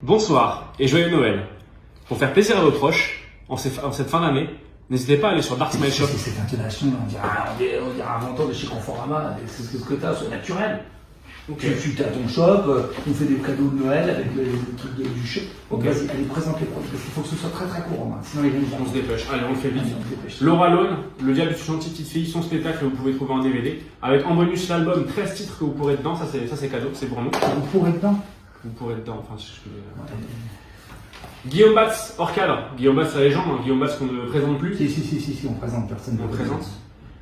Bonsoir et joyeux Noël. Pour faire plaisir à vos proches, en cette fin d'année, n'hésitez pas à aller sur Dark Smile Shop. C'est cette intonation, on dirait un inventeur de chez Conforama, c'est ce que tu as, c'est naturel. Okay. Tu as ton shop, on fait des cadeaux de Noël avec le truc du shop. Okay. Vas-y, allez, présente les produits, parce qu'il faut que ce soit très très court, sinon il vient. On se dépêche, allez, on le fait vite. Laura Lone, le diable du gentil petite fille, son spectacle que vous pouvez trouver en DVD, avec en bonus l'album 13 titres que vous pourrez dedans, ça c'est cadeau, c'est pour nous. Vous pourrez dedans. Vous pourrez dedans, enfin si je peux. Guillaume Batz, hors cadre. Guillaume Batz, la légende, hein. Guillaume Batz qu'on ne présente plus. Si, on présente, personne ne présente.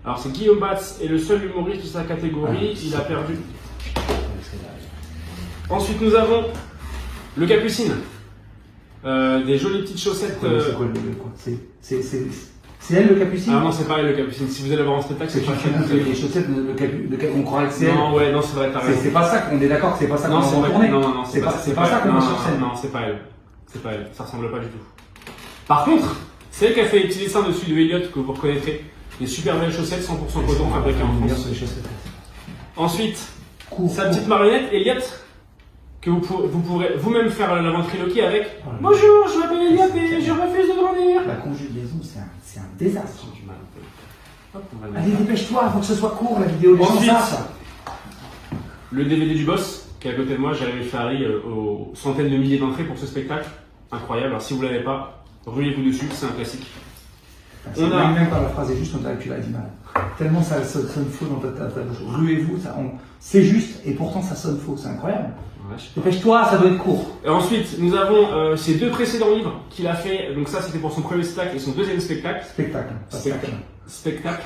Alors c'est Guillaume Batz est le seul humoriste de sa catégorie, il a perdu. Ensuite nous avons le Capucine. Des jolies petites chaussettes. C'est elle le Capucine? Ah non, c'est pas elle le Capucine. Si vous allez voir en spectacle, c'est pas elle. Les chaussettes, on croirait que c'est elle. Non, ouais, non, c'est vrai, t'as raison. C'est pas ça qu'on est d'accord que c'est pas ça qu'on va retourner. Non, c'est pas ça qu'on va sur scène. Non, c'est pas elle. C'est pas elle, ça ressemble pas du tout. Par contre, c'est elle qui a fait les petits dessins dessus de Elliot que vous reconnaîtrez. Les super belles chaussettes 100% coton fabriquées en France. Ensuite, sa petite marionnette, Elliot, que vous pourrez vous-même faire la ventriloquie avec. Bonjour, je m'appelle Elliot et je refuse de grandir. La conjugaison, c'est un désastre. Allez, dépêche-toi, faut que ce soit court la vidéo. Ensuite, le DVD du boss, qui est à côté de moi, Jérémy Ferrari, aux centaines de milliers d'entrées pour ce spectacle. Incroyable, alors si vous ne l'avez pas, ruez-vous dessus, c'est un classique. On a même pas la phrase est juste, on dirait que tu l'as dit mal. Tellement ça sonne faux dans ta bouche. Ruez-vous, c'est juste et pourtant ça sonne faux, c'est incroyable. Ouais, dépêche-toi, ça doit être court. Et ensuite, nous avons ces deux précédents livres qu'il a fait. Donc ça, c'était pour son premier spectacle et son deuxième spectacle. Spectacle.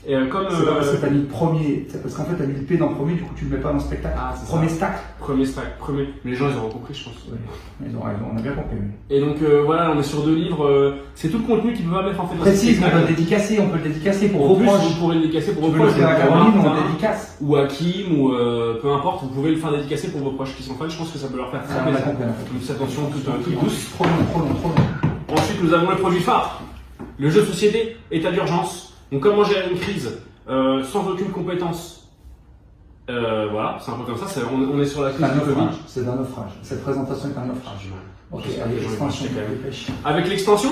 Et comme. C'est pas parce que t'as mis le premier, c'est parce qu'en fait t'as mis le P dans le premier, du coup tu le mets pas dans le spectacle. Ah, premier stack. Premier stack, premier. Mais les gens ils auront compris, je pense. Oui. On a bien compris. Et donc voilà, on est sur deux livres. C'est tout le contenu qu'ils peuvent pas mettre en fait dans précise, on peut le dédicacer pour vos proches. Vous pourrez le dédicacer pour vos proches. À Caroline, on le dédicace. Ou à Kim, ou peu importe, vous pouvez le faire dédicacer pour vos proches qui sont fans. Je pense que ça peut leur faire très plaisir. Donc cette attention toute douce. Trop long. Ensuite, nous avons le produit phare, le jeu de société, état d'urgence. Donc comment gérer une crise sans aucune compétence. Voilà, c'est un peu comme ça, on est sur la crise du Covid. C'est un naufrage, cette présentation est un naufrage. Ok, allez, l'extension. Avec l'extension,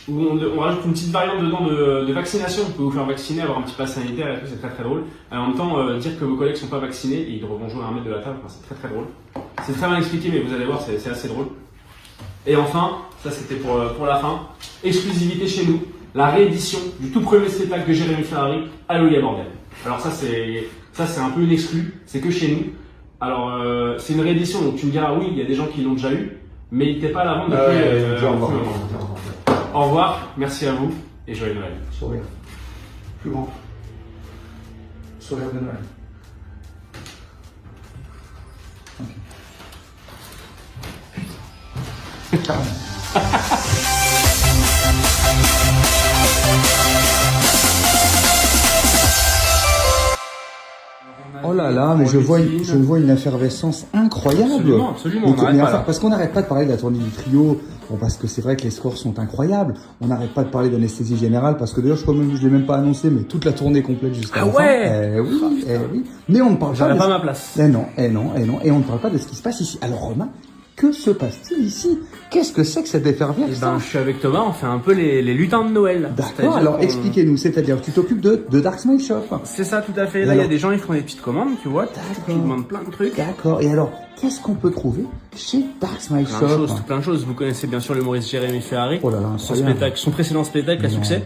où on rajoute une petite variante dedans de vaccination, on peut vous faire vacciner, avoir un petit pass sanitaire et tout, c'est très très drôle. En même temps, dire que vos collègues ne sont pas vaccinés et ils devront jouer à 1 mètre de la table, enfin, c'est très très drôle. C'est très bien expliqué, mais vous allez voir, c'est assez drôle. Et enfin, ça c'était pour la fin, exclusivité chez nous. La réédition du tout premier spectacle de Jérémy Ferrari, Alléluia Bordel. Alors ça c'est un peu une exclue, c'est que chez nous. Alors c'est une réédition, donc tu me diras oui, il y a des gens qui l'ont déjà eu, mais il n'était pas à la vente depuis. Au revoir, merci à vous et joyeux Noël. Sourire. Plus grand. Sourire de Noël. Ok. Oh là là, mais je vois une effervescence incroyable. Absolument. Parce qu'on n'arrête pas de parler de la tournée du trio, parce que c'est vrai que les scores sont incroyables. On n'arrête pas de parler d'anesthésie générale, parce que d'ailleurs, je crois même que je l'ai même pas annoncé, mais toute la tournée complète jusqu'à la fin. Oui. Mais on ne parle pas. J'aurais pas ma place. Et non. Et on ne parle pas de ce qui se passe ici. Alors Romain, que se passe-t-il ici? Qu'est-ce que c'est que cette effervescence? Je suis avec Thomas, on fait un peu les lutins de Noël. D'accord, alors expliquez-nous, c'est-à-dire que tu t'occupes de Dark Smile Shop. C'est ça, tout à fait. Là, il y a des gens, ils font des petites commandes, tu vois, qui demandent plein de trucs. D'accord, et alors, qu'est-ce qu'on peut trouver chez Dark Smile Shop? Plein de choses. Vous connaissez bien sûr l'humoriste Jérémy Ferrari. Oh là là, incroyable. Son précédent spectacle à succès.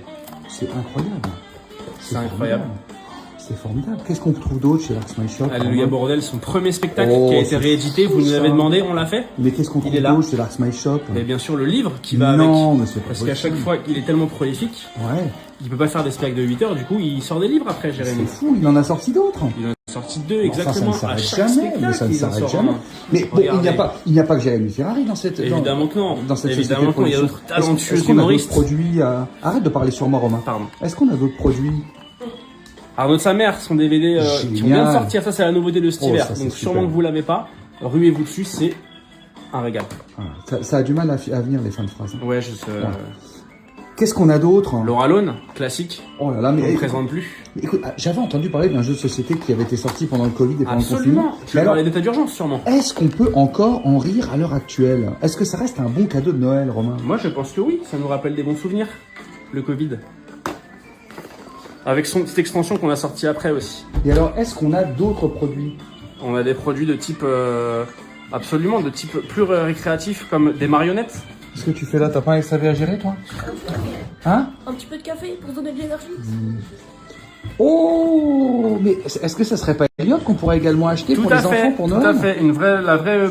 C'est incroyable. C'est incroyable. C'est formidable. Qu'est-ce qu'on trouve d'autre chez Dark Smile Shop? Alléluia Bordel, son premier spectacle qui a été réédité. Vous nous avez demandé, on l'a fait. Mais qu'est-ce qu'on trouve d'autre chez Dark Smile Shop? Mais bien sûr le livre qui va avec. Parce qu'à chaque fois, il est tellement prolifique. Ouais. Il peut pas faire des spectacles de 8 heures. Du coup, il sort des livres après, Jérémy. C'est fou. Il en a sorti d'autres. Il en a sorti 2 exactement. Ça ne s'arrête jamais. Mais bon, il n'y a pas que Jérémy Ferrari dans cette. Évidemment que non. Dans cette évidemment qu'il y a d'autres talentueux humoristes. Produits. Arrête de parler sur moi, Romain. Pardon. Est-ce qu'on a d'autres produits? Arnaud de sa mère, son DVD qui vient de sortir, ça c'est la nouveauté de cet hiver, donc sûrement que vous l'avez pas, ruez-vous dessus, c'est un régal. Ça a du mal à venir les fins de phrase. Ouais, je sais. Qu'est-ce qu'on a d'autre? L'Oralone, classique. Oh là là, On mais ne écoute, présente plus. j'avais entendu parler d'un jeu de société qui avait été sorti pendant le Covid et pendant le confinement. Absolument. Tu Mais veux alors, parler d'état d'urgence, sûrement. est-ce qu'on peut encore en rire à l'heure actuelle? Est-ce que ça reste un bon cadeau de Noël, Romain? Moi, je pense que oui. Ça nous rappelle des bons souvenirs, le Covid. Avec son petite extension qu'on a sorti après aussi. Et alors, est-ce qu'on a d'autres produits? On a des produits de type... absolument, de type plus récréatif, comme des marionnettes. Qu'est-ce que tu fais là? T'as pas un SAV à gérer, toi? Hein? Un petit peu de café pour donner de l'énergie. Oh, mais est-ce que ça serait pas Elliot qu'on pourrait également acheter pour les enfants pour Noël? Tout à fait. La vraie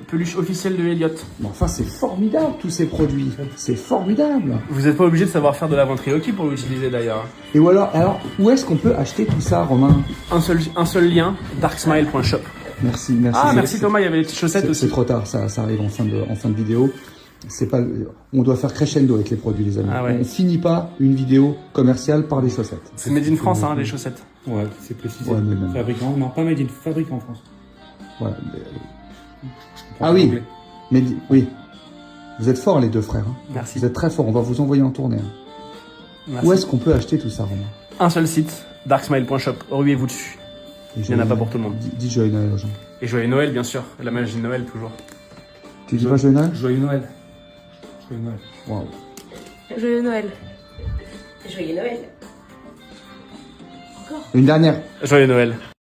peluche officielle de Elliot. Mais enfin, c'est formidable, tous ces produits. C'est formidable. Vous n'êtes pas obligé de savoir faire de la ventriloquie pour l'utiliser d'ailleurs. Et voilà, alors, où est-ce qu'on peut acheter tout ça, Romain? Un seul lien, darksmile.shop. Merci, merci. Ah, merci Thomas, il y avait les petites chaussettes aussi. C'est trop tard, ça arrive en fin de vidéo. C'est pas, on doit faire crescendo avec les produits, les amis. Ah ouais. On finit pas une vidéo commerciale par des chaussettes. C'est made in France, hein, les chaussettes. Ouais, c'est précisé. Ouais, mais même. Fabricant, non, pas made in, fabriqué en France. Ouais, On Ah oui. anglais. mais oui. Vous êtes forts, les deux frères. Hein. Merci. Vous êtes très forts. On va vous envoyer en tournée. Hein. Merci. Où est-ce qu'on peut acheter tout ça, Romain? Un seul site, darksmile.shop. Ruez-vous dessus. Il n'y en a pas pour tout le monde. Dis joyeux Noël aux gens. Et joyeux Noël, bien sûr. La magie de Noël, toujours. Tu dis pas joyeux Noël? Joyeux Noël. Joyeux Noël. Waouh. Joyeux Noël. Joyeux Noël. Encore. Une dernière. Joyeux Noël.